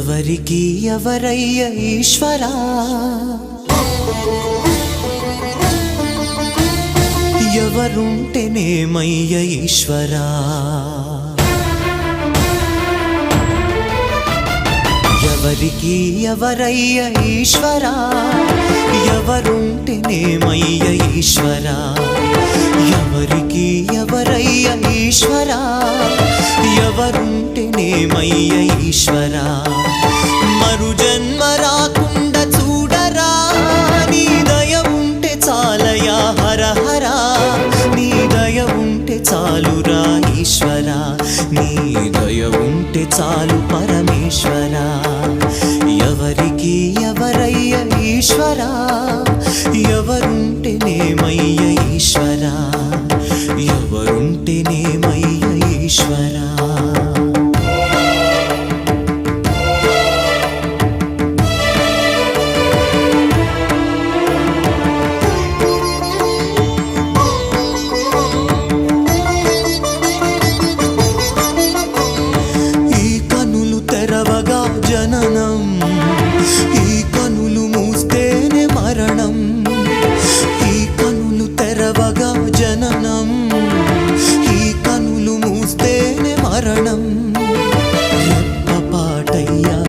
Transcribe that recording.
ఎవరికి ఎవరయ్య ఈశ్వరా ఎవరుంటేనేమయ్య ఈశ్వరా ఎవరికి ఎవరయ్య ఈశ్వరా ఎవరుంటేనేమయ్య ఈశ్వరా ఎవరికి ఎవరయ్య ఈశ్వరా ఎవరుంటేనేమయ్య ఈశ్వరా మరు జన్మ రాకుండా చూడరా నీ దయ ఉంటే చాలయా హర హర నీ దయ ఉంటే చాలురా ఈశ్వరా నీ దయ ఉంటే చాలు పరమేశ్వరా ఎవరికి ఎవరయ్య ఈశ్వరా ఎవరుంటేనేమయ్య ఈశ్వరా ఎవరుంటేనేమయ్య ఈశ్వరా జననం ఈ